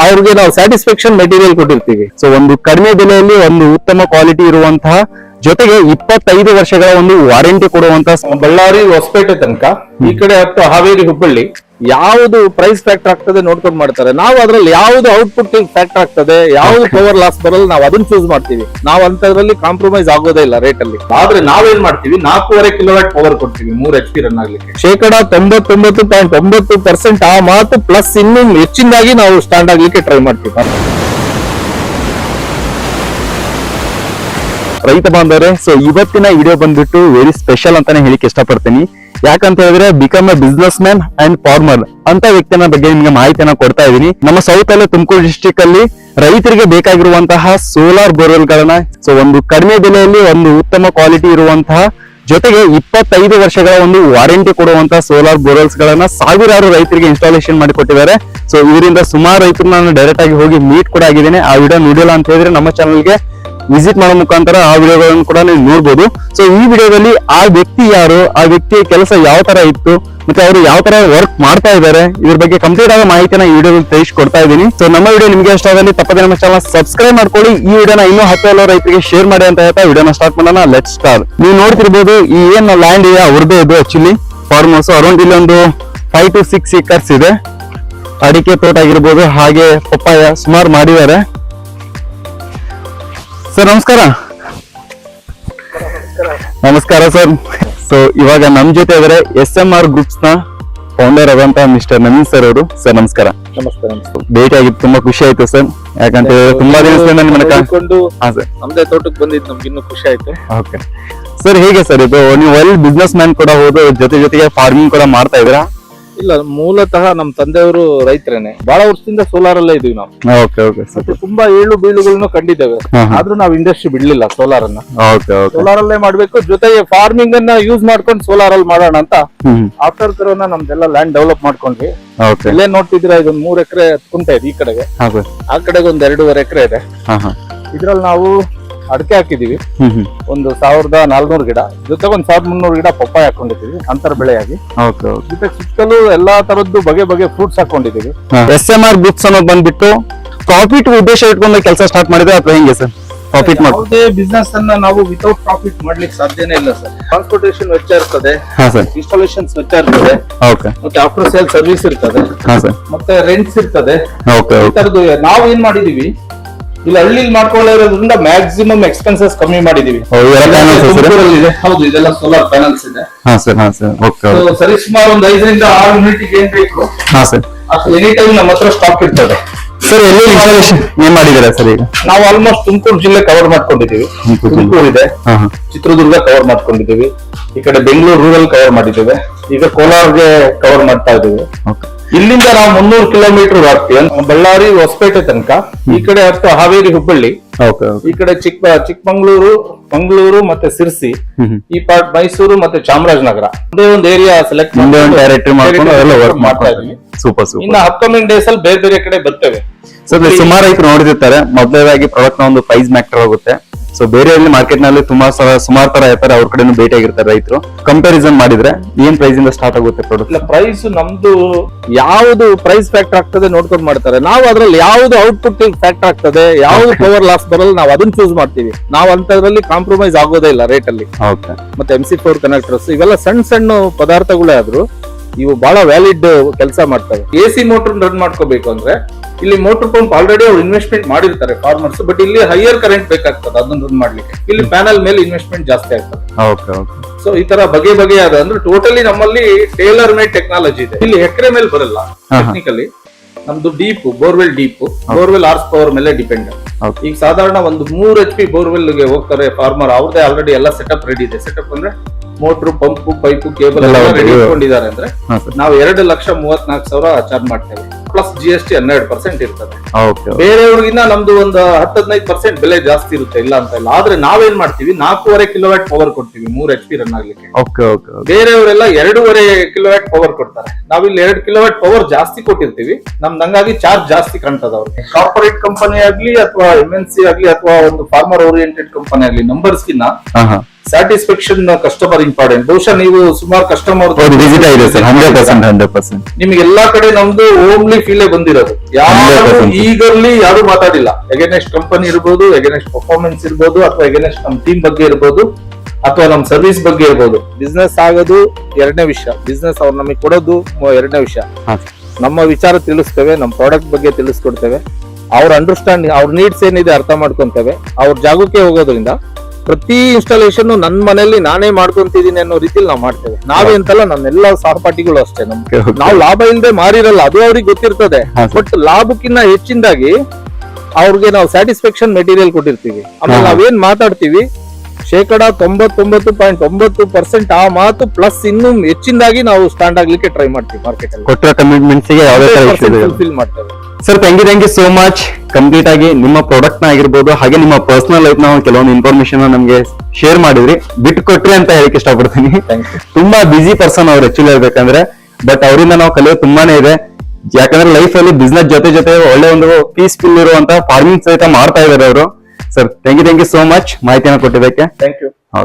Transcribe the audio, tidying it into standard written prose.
ಅವ್ರಿಗೆ ನಾವು satisfaction material ಕೊಟ್ಟಿರ್ತೀವಿ. ಸೊ ಒಂದು ಕಡಿಮೆ ಬೆಲೆಯಲ್ಲಿ ಒಂದು ಉತ್ತಮ ಕ್ವಾಲಿಟಿ ಇರುವಂತಹ ಜೊತೆಗೆ 25 ವರ್ಷಗಳ ಒಂದು ವಾರಂಟಿ ಕೊಡುವಂತಹ ಬಳ್ಳಾರಿ ಹೊಸಪೇಟೆ ತನಕ ಈ ಕಡೆ ಹತ್ತು ಹಾವೇರಿ ಹುಬ್ಬಳ್ಳಿ ಯಾವುದು ಪ್ರೈಸ್ ಫ್ಯಾಕ್ಟರ್ ಆಗ್ತದೆ ನೋಡ್ಕೊಂಡು ಮಾಡ್ತಾರೆ. ನಾವು ಅದ್ರಲ್ಲಿ ಯಾವ್ದು ಔಟ್ಪುಟ್ ಫ್ಯಾಕ್ಟರ್ ಆಗ್ತದೆ, ಯಾವ್ದು ಪವರ್ ಲಾಸ್ ಬರಲ್ಲ, ನಾವು ಅದನ್ನ ಚೂಸ್ ಮಾಡ್ತೀವಿ. ನಾವು ಅಂತದ್ರಲ್ಲಿ ಕಾಂಪ್ರಮೈಸ್ ಆಗೋದೇ ಇಲ್ಲ ರೇಟ್ ಅಲ್ಲಿ. ಆದ್ರೆ ನಾವೇನ್ ಮಾಡ್ತೀವಿ, 4.5 ಕಿಲೋವ್ಯಾಟ್ ಪವರ್ ಕೊಡ್ತೀವಿ 3 HP ರನ್ ಆಗ್ಲಿಕ್ಕೆ. 99.9% ಆ ಮಾತು ಪ್ಲಸ್ ಇನ್ನೂ ಹೆಚ್ಚಿನದಾಗಿ ನಾವು ಸ್ಟಾಂಡ್ ಆಗ್ಲಿಕ್ಕೆ ಟ್ರೈ ಮಾಡ್ತೀವಿ. ರೈತ ಬಾಂಧವರೇ, ಸೊ ಇವತ್ತಿನ ವಿಡಿಯೋ ಬಂದ್ಬಿಟ್ಟು ವೆರಿ ಸ್ಪೆಷಲ್ ಅಂತಾನೆ ಹೇಳಿಕ್ಕೆ ಇಷ್ಟಪಡ್ತೀನಿ. ಯಾಕಂತ ಹೇಳಿದ್ರೆ become A business man and farmer ಅಂತ ವ್ಯಕ್ತಿನ ಬಗ್ಗೆ ನಿಮ್ಗೆ ಮಾಹಿತಿಯನ್ನ ಕೊಡ್ತಾ ಇದೀನಿ. ನಮ್ಮ ಸೌತ್ ಅಲ್ಲಿ ತುಮಕೂರು ಡಿಸ್ಟ್ರಿಕ್ಟ್ ಅಲ್ಲಿ ರೈತರಿಗೆ ಬೇಕಾಗಿರುವಂತಹ ಸೋಲಾರ್ ಬೋರ್ವೆಲ್ ಗಳನ್ನ ಸೊ ಒಂದು ಕಡಿಮೆ ಬೆಲೆಯಲ್ಲಿ ಒಂದು ಉತ್ತಮ ಕ್ವಾಲಿಟಿ ಇರುವಂತಹ ಜೊತೆಗೆ 25 ವರ್ಷಗಳ ಒಂದು ವಾರಂಟಿ ಕೊಡುವಂತಹ ಸೋಲಾರ್ ಬೋರ್ವೆಲ್ಸ್ ಗಳನ್ನ ಸಾವಿರಾರು ರೈತರಿಗೆ ಇನ್ಸ್ಟಾಲೇಷನ್ ಮಾಡಿ ಕೊಟ್ಟಿದ್ದಾರೆ. ಸೊ ಇದರಿಂದ ಸುಮಾರು ರೈತರು ನಾನು ಡೈರೆಕ್ಟ್ ಆಗಿ ಹೋಗಿ ಮೀಟ್ ಕೂಡ ಆಗಿದ್ದೇನೆ. ಆ ವಿಡಿಯೋ ನೋಡಿಲ್ಲ ಅಂತ ಹೇಳಿದ್ರೆ ನಮ್ಮ ಚಾನಲ್ಗೆ ವಿಸಿಟ್ ಮಾಡೋ ಮುಖಾಂತರ ಆ ವಿಡಿಯೋಗಳನ್ನು ಕೂಡ ನೀವು ನೋಡ್ಬೋದು. ಸೊ ಈ ವಿಡಿಯೋದಲ್ಲಿ ಆ ವ್ಯಕ್ತಿ ಯಾರು, ಆ ವ್ಯಕ್ತಿಯ ಕೆಲಸ ಯಾವ ತರ ಇತ್ತು, ಮತ್ತೆ ಅವರು ಯಾವ ತರ ವರ್ಕ್ ಮಾಡ್ತಾ ಇದ್ದಾರೆ, ಇದ್ರ ಬಗ್ಗೆ ಕಂಪ್ಲೀಟ್ ಆದ ಮಾಹಿತಿನ ಈ ವಿಡಿಯೋದಲ್ಲಿ ತಿಳಿಸ್ಕೊಡ್ತಾ ಇದ್ದೀನಿ. ಸೊ ನಮ್ಮ ವಿಡಿಯೋ ನಿಮ್ಗೆ ಇಷ್ಟ ಆದಲ್ಲಿ ತಪ್ಪದೆ ನಮ್ಮ ಚಾನಲ್ ಸಬ್ಸ್ಕ್ರೈಬ್ ಮಾಡ್ಕೊಳ್ಳಿ. ಈ ವಿಡಿಯೋನ ಇನ್ನೂ 10 ರೈತರಿಗೆ ಶೇರ್ ಮಾಡಿ ಅಂತ ಹೇಳ್ತಾ ವಿಡಿಯೋನ ಸ್ಟಾರ್ಟ್ ಮಾಡೋಣ. Let's start. ನೀವು ನೋಡ್ತಿರ್ಬೋದು ಈ ಏನ್ ಲ್ಯಾಂಡ್ ಇದೆ ಅವ್ರದ್ದು ಇದು ಆಕ್ಚುಲಿ ಫಾರ್ಮ್ ಹೌಸ್. ಅರೌಂಡ್ ಇಲ್ಲಿ ಒಂದು 5 to 6 acres ಇದೆ. ಅಡಿಕೆ ತೋಟ ಆಗಿರ್ಬೋದು, ಹಾಗೆ ಪಪ್ಪಾಯ ಸುಮಾರು ಮಾಡಿದ್ದಾರೆ. ಸರ್ ನಮಸ್ಕಾರ. ನಮಸ್ಕಾರ ಸರ್. ಸೊ ಇವಾಗ ನಮ್ ಜೊತೆ ಇದ್ದಾರೆ SMR ಗ್ರೂಪ್ಸ್ ನ ಫೌಂಡರ್ ಆದಂತಹ ಮಿಸ್ಟರ್ ನವೀನ್ ಸರ್ ಅವರು. ಸರ್ ನಮಸ್ಕಾರ. ನಮಸ್ಕಾರ. ಭೇಟಿ ಆಗಿದ್ದು ತುಂಬಾ ಖುಷಿ ಆಯ್ತು ಸರ್. ಯಾಕಂತ ಹೇಳಿದ್ರೆ ತುಂಬಾ ದಿವಸದಿಂದ ನಿಮ್ಮನ್ನ ನಮ್ದೇ ತೋಟಕ್ಕೆ ಬಂದಿದ್ದು ನಮ್ಗೆ ಇನ್ನೂ ಖುಷಿ ಆಯ್ತು. ಓಕೆ ಸರ್, ಹೇಗೆ ಸರ್ ಇದು ನೀವು ಒಳ್ಳೆ ಬಿಸ್ನೆಸ್ ಮ್ಯಾನ್ ಕೂಡ ಹೋದು ಜೊತೆಗೆ ಫಾರ್ಮಿಂಗ್ ಕೂಡ ಮಾಡ್ತಾ ಇದ್ದೀರಾ? ಇಲ್ಲ, ಮೂಲತಃ ನಮ್ ತಂದೆಯವರು ರೈತರೇನೆ. ಬಹಳ ವರ್ಷದಿಂದ ಸೋಲಾರ್ ಅಲ್ಲೇ ಇದೀವಿ ನಾವು. Okay okay sir. ಮತ್ತೆ ತುಂಬಾ ಏಳು ಬೀಳುಗಳನ್ನು ಕಂಡಿದ್ದೇವೆ. ಆದ್ರೂ ನಾವು ಇಂಡಸ್ಟ್ರಿ ಬಿಡ್ಲಿಲ್ಲ ಸೋಲಾರ್ ಅನ್ನ. ಸೋಲಾರ್ ಅಲ್ಲೇ ಮಾಡ್ಬೇಕು, ಜೊತೆಗೆ ಫಾರ್ಮಿಂಗ್ ಅನ್ನ ಯೂಸ್ ಮಾಡ್ಕೊಂಡು ಸೋಲಾರ್ ಅಲ್ಲಿ ಮಾಡೋಣ ಅಂತ ಆಫ್ಟರ್ ಕರೋನಾ ನಮ್ದೆಲ್ಲ ಲ್ಯಾಂಡ್ ಡೆವಲಪ್ ಮಾಡ್ಕೊಂಡ್ವಿ. ಇಲ್ಲೇ ನೋಡ್ತಿದ್ರೆ ಇದೊಂದು 3 ಎಕರೆ ಕುಂಟೆ ಇದೆ ಈ ಕಡೆಗೆ, ಆ ಕಡೆಗೆ ಒಂದು 2.5 ಎಕರೆ ಇದೆ. ಇದ್ರಲ್ಲಿ ನಾವು ಅಡಿಕೆ ಹಾಕಿದೀವಿ ಒಂದು 1400 ಗಿಡ, ಜೊತೆಗೆ ಒಂದು 1300 ಗಿಡ ಪಪ್ಪಾಯ ಹಾಕೊಂಡಿದೀವಿ ಅಂತರ ಬೆಳೆಯಾಗಿ. ಜೊತೆ ಸುತ್ತಲೂ ಎಲ್ಲಾ ತರದ್ದು ಬಗೆ ಬಗೆ ಫ್ರೂಟ್ಸ್ ಹಾಕೊಂಡಿದೀವಿ. SMR ಗ್ರೂಪ್ಸ್ ಅನ್ನೋದು ಬಂದ್ಬಿಟ್ಟು ಪ್ರಾಫಿಟ್ ಉದ್ದೇಶ ಇಟ್ಕೊಂಡು ಕೆಲಸ ಸ್ಟಾರ್ಟ್ ಮಾಡಿದ್ರೆ ಅಥವಾ ಹೆಂಗೆ ಸರ್? ಪ್ರಾಫಿಟ್ ಯಾವುದೇ ಬಿಸ್ನೆಸ್ ಅನ್ನ ನಾವು ವಿತೌಟ್ ಪ್ರಾಫಿಟ್ ಮಾಡ್ಲಿಕ್ಕೆ ಸಾಧ್ಯನೇ ಇಲ್ಲ ಸರ್. ಟ್ರಾನ್ಸ್ಪೋರ್ಟೇಷನ್ ವೆಚ್ಚ ಇರ್ತದೆ, ಇನ್ಸ್ಟಾಲೇಷನ್ಸ್ ವೆಚ್ಚ ಇರ್ತದೆ, ಮತ್ತೆ ಆಫ್ಟರ್ ಸೇಲ್ ಸರ್ವಿಸ್ ಇರ್ತದೆ, ಮತ್ತೆ ರೆಂಟ್ಸ್ ಇರ್ತದೆ. ಈ ತರದ್ದು ನಾವು ಏನ್ ಮಾಡಿದೀವಿ, ಇಲ್ಲಿ ಹಳ್ಳಿಲಿ ಮಾಡ್ಕೊಳ್ಳೋದ್ರಿಂದ ಮ್ಯಾಕ್ಸಿಮಮ್ ಎಕ್ಸ್ಪೆನ್ಸಸ್ ಕಮ್ಮಿ ಮಾಡಿದೀವಿ. ಹೌದು, ಇದೆಲ್ಲ ಸೋಲಾರ್ ಪ್ಯಾನಲ್ಸ್ ಇದೆ. ಸರಿಸುಮಾರು ಒಂದು 5 ರಿಂದ 6 ಯೂನಿಟ್ ಏನ್ ಬೇಕು ಅಷ್ಟು ಎನಿ ಟೈಮ್ ನಮ್ಮ ಹತ್ರ ಸ್ಟಾಕ್ ಇರ್ತದೆ. ಸರ್ ಎಲ್ಲಿ ಇನ್ಸ್ಟಾಲೇಷನ್ ಏನ್ ಮಾಡಿದ್ದೀರಾ ಸರ್? ಈಗ ನಾವು ಆಲ್ಮೋಸ್ಟ್ ತುಮಕೂರು ಜಿಲ್ಲೆ ಕವರ್ ಮಾಡ್ಕೊಂಡಿದ್ದೀವಿ. ತುಮಕೂರು ಇದೆ, ಚಿತ್ರದುರ್ಗ ಕವರ್ ಮಾಡ್ಕೊಂಡಿದ್ದೀವಿ, ಈ ಕಡೆ ಬೆಂಗಳೂರು ರೂರಲ್ ಕವರ್ ಮಾಡಿದ್ದೇವೆ, ಈಗ ಕೋಲಾರ್ಗೆ ಕವರ್ ಮಾಡ್ತಾ ಇದ್ದೀವಿ. ಇಲ್ಲಿಂದ ನಾವು 300 ಕಿಲೋಮೀಟರ್ ಆಗ್ತೀವಿ, ಬಳ್ಳಾರಿ ಹೊಸಪೇಟೆ ತನಕ. ಈ ಕಡೆ ಹತ್ತು ಹಾವೇರಿ ಹುಬ್ಬಳ್ಳಿ, ಈ ಕಡೆ ಚಿಕ್ಕಮಂಗ್ಳೂರು, ಮಂಗಳೂರು ಮತ್ತೆ ಸಿರ್ಸಿ, ಈ ಪಾರ್ಟ್ ಮೈಸೂರು ಮತ್ತೆ ಚಾಮರಾಜನಗರ. ಒಂದೇ ಒಂದು ಏರಿಯಾ ಸೆಲೆಕ್ಟ್ ಮಾಡ್ತಾ ಇದೀವಿ. ಸೂಪರ್. ಇನ್ನು ಅಪ್ಕಮಿಂಗ್ ಡೇಸ್ ಅಲ್ಲಿ ಬೇರೆ ಬೇರೆ ಕಡೆ ಬರ್ತೇವೆ. ಸರ್ ಸುಮಾರು ರೈತರು ನೋಡಿರ್ತಾರೆ, ಮೊದಲನೇದಾಗಿ ಪ್ರಾಡಕ್ಟ್ ನ ಒಂದು ಪ್ರೈಸ್ ಮ್ಯಾಕ್ಟರ್ ಆಗುತ್ತೆ. ಸೊ ಬೇರೆ ಮಾರ್ಕೆಟ್ ನಲ್ಲಿ ಸುಮಾರು ತರ ಇರ್ತಾರೆ, ಅವ್ರ ಕಡೆ ಭೇಟಿ ಆಗಿರ್ತಾರೆ ರೈತರು. ಕಂಪ್ಯಾರಿಸನ್ ಮಾಡಿದ್ರೆ ಏನ್ ಪ್ರೈಸ್ ಇಂದ ಸ್ಟಾರ್ಟ್ ಆಗುತ್ತೆ ಪ್ರಾಡಕ್ಟ್? ಪ್ರೈಸ್ ನಮ್ದು ಯಾವ್ದು ಪ್ರೈಸ್ ಫ್ಯಾಕ್ಟರ್ ಆಗ್ತದೆ ನೋಡ್ಕೊಂಡು ಮಾಡ್ತಾರೆ. ನಾವು ಅದ್ರಲ್ಲಿ ಯಾವ್ದು ಔಟ್ಪುಟ್ ಫ್ಯಾಕ್ಟರ್ ಆಗ್ತದೆ, ಯಾವ್ದು ಪವರ್ ಲಾಸ್ ಬರಲ್ಲ, ನಾವು ಅದನ್ನ ಚೂಸ್ ಮಾಡ್ತೀವಿ. ನಾವು ಅಂತದ್ರಲ್ಲಿ ಕಾಂಪ್ರಮೈಸ್ ಆಗೋದೇ ಇಲ್ಲ ರೇಟ್ ಅಲ್ಲಿ. ಮತ್ತೆ MC4 ಕನೆಕ್ಟರ್ಸ್ ಇವೆಲ್ಲ ಸಣ್ಣ ಸಣ್ಣ ಪದಾರ್ಥಗಳೇ ಆದ್ರೂ ಇವು ಬಹಳ ವ್ಯಾಲಿಡ್ ಕೆಲಸ ಮಾಡ್ತವೆ. AC ಮೋಟರ್ ರನ್ ಮಾಡ್ಕೋಬೇಕು ಅಂದ್ರೆ ಇಲ್ಲಿ ಮೋಟರ್ ಪಂಪ್ ಆಲ್ರೆಡಿ ಅವ್ರು ಇನ್ವೆಸ್ಟ್ಮೆಂಟ್ ಮಾಡಿರ್ತಾರೆ ಫಾರ್ಮರ್ಸ್, ಬಟ್ ಇಲ್ಲಿ ಹೈಯರ್ ಕರೆಂಟ್ ಬೇಕಾಗ್ತದೆ ಅದನ್ನ ರನ್ ಮಾಡ್ಲಿಕ್ಕೆ. ಇಲ್ಲಿ ಪ್ಯಾನಲ್ ಮೇಲೆ ಇನ್ವೆಸ್ಟ್ಮೆಂಟ್ ಜಾಸ್ತಿ ಆಗ್ತದೆ. ಸೊ ಈ ತರ ಬಗೆ ಬಗೆಯಾದ ಅಂದ್ರೆ ಟೋಟಲಿ ನಮ್ಮಲ್ಲಿ ಟೇಲರ್ ಮೇಡ್ ಟೆಕ್ನಾಲಜಿ ಇದೆ. ಇಲ್ಲಿ ಎಕರೆ ಮೇಲೆ ಬರಲ್ಲ ಟೆಕ್ನಿಕಲಿ. ನಮ್ದು deep borewell, borewell horse power ಮೇಲೆ ಡಿಪೆಂಡ್. ಈಗ ಸಾಧಾರಣ ಒಂದು 3 HP ಬೋರ್ವೆಲ್ ಗೆ ಹೋಗ್ತಾರೆ ಫಾರ್ಮರ್, ಅವ್ರದೇ ಆಲ್ರೆಡಿ ಎಲ್ಲ ಸೆಟಪ್ ರೆಡಿ ಇದೆ. ಸೆಟಪ್ ಅಂದ್ರೆ ಮೋಟರ್, ಪಂಪ್, ಪೈಪು, ಕೇಬಲ್ ಎಲ್ಲ ರೆಡಿ ಇಟ್ಕೊಂಡಿದ್ದಾರೆ. ಅಂದ್ರೆ ನಾವು 2,34,000 ಚಾರ್ಜ್ ಮಾಡ್ತೇವೆ. ಪ್ಲಸ್ GST 12% ಇರ್ತದೆ. ಬೇರೆಯವ್ರಿಗಿನ್ನ ನಮ್ದು ಒಂದು 10-15% ಬೆಲೆ ಜಾಸ್ತಿ ಇರುತ್ತೆ, ಇಲ್ಲ ಅಂತ ಇಲ್ಲ. ಆದ್ರೆ ನಾವೇನ್ ಮಾಡ್ತೀವಿ, 4.5 ಕಿಲೋವ್ಯಾಟ್ ಪವರ್ ಕೊಡ್ತೀವಿ 3 HP ರನ್ ಆಗ್ಲಿಕ್ಕೆ. ಬೇರೆಯವರೆಲ್ಲ 2.5 ಕಿಲೋವ್ಯಾಟ್ ಪವರ್ ಕೊಡ್ತಾರೆ. ನಾವಿಲ್ಲಿ 2 ಕಿಲೋವ್ಯಾಟ್ ಪವರ್ ಜಾಸ್ತಿ ಕೊಟ್ಟಿರ್ತೀವಿ. ನಮ್ದು ಹಂಗಾಗಿ ಚಾರ್ಜ್ ಜಾಸ್ತಿ ಕಾಣ್ತದ ಅವ್ರಿಗೆ. ಕಾರ್ಪೊರೇಟ್ ಕಂಪನಿ ಆಗ್ಲಿ ಅಥವಾ MNC ಆಗ್ಲಿ ಅಥವಾ ಒಂದು ಫಾರ್ಮರ್ ಓರಿಯೆಂಟೆಡ್ ಕಂಪನಿ ಆಗ್ಲಿ, ನಂಬರ್ಸ್ ಗಿನ್ನ ಸ್ಯಾಟಿಸ್ಫ್ಯಾಕ್ಷನ್ ಕಸ್ಟಮರ್ ಇಂಪಾರ್ಟೆಂಟ್. ಬಹುಶಃ ನೀವು ಸುಮಾರು ಕಸ್ಟಮರ್ ಹೌದು ವಿಸಿಟ್ ಆಗಿದೆ ಸರ್ 100%. ನಿಮಗೆ ಎಲ್ಲಾ ಕಡೆ ನಮ್ದು ಹೋಮ್ಲಿ ಫೀಲೇ ಬಂದಿರೋದು. ಯಾರು 100%. ಈಗಲ್ಲಿ ಯಾರು ಮಾತಾಡಿಲ್ಲ. ಎಗೇನೆಸ್ಟ್ ಕಂಪನಿ ಇರ್ಬೋದು, ಎಗೇನೆಸ್ಟ್ ಪರ್ಫಾರ್ಮೆನ್ಸ್ ಇರ್ಬೋದು, ಅಥವಾ ಎಗೇನೆಸ್ಟ್ ನಮ್ ಟೀಮ್ ಬಗ್ಗೆ ಇರ್ಬೋದು, ಅಥವಾ ನಮ್ ಸರ್ವಿಸ್ ಬಗ್ಗೆ ಇರ್ಬೋದು. ಬಿಸ್ನೆಸ್ ಆಗೋದು ಎರಡನೇ ವಿಷಯ, ಬಿಸ್ನೆಸ್ ಅವ್ರು ನಮಗೆ ಕೊಡೋದು ಎರಡನೇ ವಿಷಯ. ನಮ್ಮ ವಿಚಾರ ತಿಳಿಸ್ತೇವೆ, ನಮ್ಮ ಪ್ರಾಡಕ್ಟ್ ಬಗ್ಗೆ ತಿಳಿಸ್ಕೊಡ್ತೇವೆ, ಅವ್ರ ಅಂಡರ್ಸ್ಟ್ಯಾಂಡಿಂಗ್, ಅವ್ರ ನೀಡ್ಸ್ ಏನಿದೆ ಅರ್ಥ ಮಾಡ್ಕೊಂತೇವೆ. ಅವ್ರ ಜಾಗಕ್ಕೆ ಹೋಗೋದ್ರಿಂದ ಪ್ರತಿ ಇನ್ಸ್ಟಾಲೇಷನ್ ನನ್ನ ಮನೆಯಲ್ಲಿ ನಾನೇ ಮಾಡ್ಕೊಂತಿದೀನಿ ಅನ್ನೋ ರೀತಿಲಿ ನಾವು ಮಾಡ್ತೇವೆ. ನಾವೇ ಅಂತಲ್ಲ, ನನ್ನೆಲ್ಲ ಸಹಪಾಠಿಗಳು ಅಷ್ಟೇ. ನಮ್ಗೆ ನಾವು ಲಾಭ ಇಲ್ಲದೆ ಮಾರಿರಲ್ಲ, ಅದು ಅವ್ರಿಗೆ ಗೊತ್ತಿರ್ತದೆ. ಬಟ್ ಲಾಭಕ್ಕಿಂತ ಹೆಚ್ಚಿನದಾಗಿ ಅವ್ರಿಗೆ ನಾವು ಸ್ಯಾಟಿಸ್ಫ್ಯಾಕ್ಷನ್ ಮೆಟೀರಿಯಲ್ ಕೊಟ್ಟಿರ್ತೀವಿ. ಆಮೇಲೆ ನಾವೇನ್ ಮಾತಾಡ್ತೀವಿ 99.9% ಆ ಮಾತು ಪ್ಲಸ್ ಇನ್ನೂ ಹೆಚ್ಚಿನದಾಗಿ ನಾವು ಸ್ಟ್ಯಾಂಡ್ ಆಗ್ಲಿಕ್ಕೆ ಟ್ರೈ ಮಾಡ್ತೀವಿ. ಮಾರ್ಕೆಟ್ ಅಲ್ಲಿ ಕೊಟ್ಟಿರೋ ಕಮಿಟ್ಮೆಂಟ್ಸ್ ಗೆ ಯಾವುದೇ ತರ issue ಇಲ್ಲ. ಫುಲ್ಫಿಲ್ ಮಾಡ್ತೇವೆ. Sir thank you so much. Complete ಆಗಿ ನಿಮ್ಮ ಪ್ರಾಡಕ್ಟ್ ನ ಆಗಿರ್ಬೋದು, ಹಾಗೆ ನಿಮ್ಮ ಪರ್ಸನಲ್ ಲೈಫ್ ನ ಕೆಲವೊಂದು ಇನ್ಫಾರ್ಮೇಶನ್ ನಮ್ಗೆ ಶೇರ್ ಮಾಡಿದ್ರಿ, ಬಿಟ್ಟು ಕೊಟ್ರಿ ಅಂತ ಹೇಳಕ್ ಇಷ್ಟಪಡ್ತೀನಿ. ತುಂಬಾ ಬಿಸಿ ಪರ್ಸನ್ ಅವ್ರು ಆಕ್ಚುಲಿ ಹೇಳ್ಬೇಕಂದ್ರೆ, ಬಟ್ ಅವರಿಂದ ನಾವು ಕಲಿಯೋದು ತುಂಬಾನೇ ಇದೆ. ಯಾಕಂದ್ರೆ ಲೈಫ್ ಅಲ್ಲಿ ಬಿಸ್ನೆಸ್ ಜೊತೆ ಒಳ್ಳೆ ಒಂದು ಪೀಸ್ಫುಲ್ ಇರುವಂತ ಫಾರ್ಮಿಂಗ್ ಸಹಿತ ಮಾಡ್ತಾ ಇದಾರೆ ಅವರು. Sir thank you so much ಮಾಹಿತಿಯನ್ನು ಕೊಟ್ಟಿದ್ದಕ್ಕೆ. Thank you.